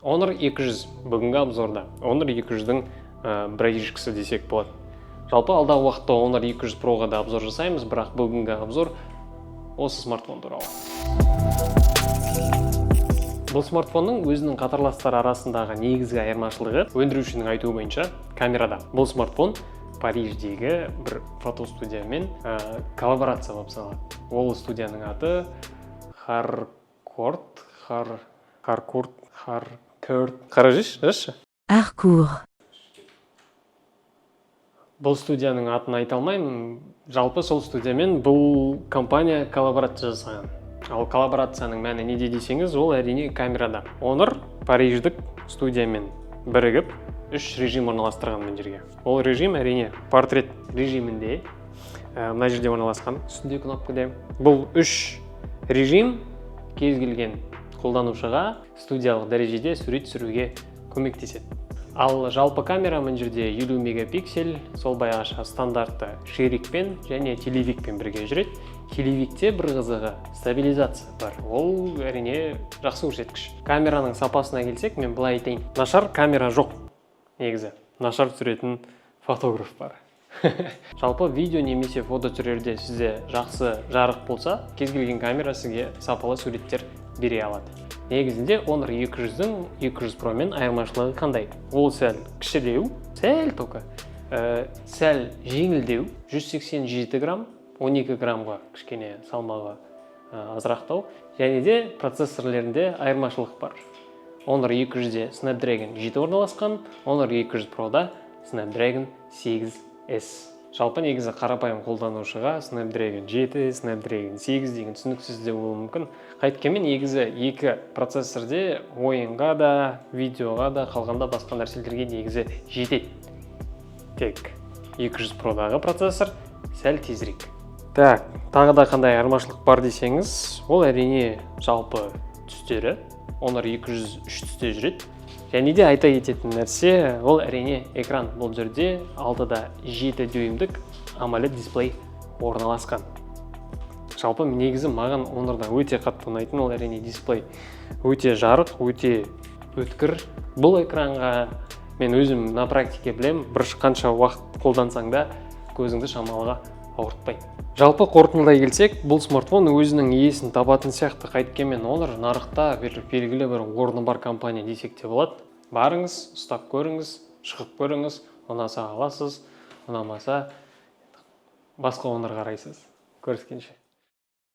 Honor 200 бүгінгі обзорда. Honor 200-дің братишкасы десек болады. Жалпы алдағы уақытта Honor 200 Pro-ға да обзор жасаймыз, бірақ бүгінгі обзор осы смартфон туралы. Бұл смартфонның өзінің қатарластары арасындағы негізгі айырмашылығы өндірушінің айтуы бойынша камерада. Бұл смартфон Париждегі бір фотостудиямен коллаборация болып саналады. Ол студияның аты Harcourt. Бұл студияның атын айта алмаймын. Жалпы сол студиямен бұл компания коллаборация жасаған. Ал коллаборацияның мәні неде десеңіз, ол әрине камерада. Honor Париждік студиямен бірігіп 3 режим орналастырған мен жерге. Ол режим әрине портрет режимінде мына жерде орналасқан. Үстінде кнопкада. Бұл 3 режим кез келген қолданушыға студиялық дәрежеде сурет түсіруге көмектеседі. Ал жалпы камера мен жерде 50 мегапиксель, сол баяғыша стандартты ширикпен және телевикпен бірге жүреді. Телевикте бір қызығы стабилизация бар. Ол әрине жақсы көрсеткіш. Камераның сапасына келсек, мен былай айтайын. Нашар камера жоқ. Негізі, нашар түсіретін фотограф бар. Жалпы видео немесе фото түсірерде сізде жақсы жарық болса, кез келген камера сізге сапалы суреттер бере алады. Негізінде Honor 200-дің 200 Pro мен айырмашылығы қандай? Ол сәл кішілеу, сәл жеңілдеу, 187 грамм, 12 граммға кішкене салмағы азырақтау, және де процессорлерінде айырмашылық бар. Honor 200-де Snapdragon 7 орналасқан, Honor 200 Pro-да Snapdragon 8S. Жалпы негізі қарапайым қолданушыға Snapdragon 7, Snapdragon 8 деген түсініксіз де болуы мүмкін. Қайткенмен негізі екі процессорде ойынға да, видеоға да, қалғанда басқа нәрселерге негізі жетеді. Тек 200 Pro-дағы процессор сәл тезірек. Тағы да қандай айырмашылық бар десеңіз, ол әрине жалпы түстері. Honor 200 3 түсте жүреді. Және де айта кететін нәрсе, ол әрине экран. Бұл жерде 6,7 дюймдік AMOLED дисплей орналасқан. Жалпы негізі маған Honor'дан өте қатты ұнайтын ол әрине дисплей. Өте жарық, өте өткір. Бұл экранға мен өзім на практике білем, бір қанша уақыт қолдансаң да көзіңді шамалыға ауыртпайды. Жалпы қорытындылай келсек, бұл смартфон өзінің иесін табатын сияқты. Қайткенмен Honor нарықта белгілі бір орны бар компания десек те болады. Барыңыз, ұстап көріңіз, шығып көріңіз, ұнаса аласыз, ұнамаса басқа Honor қарайсыз. Көріскенше.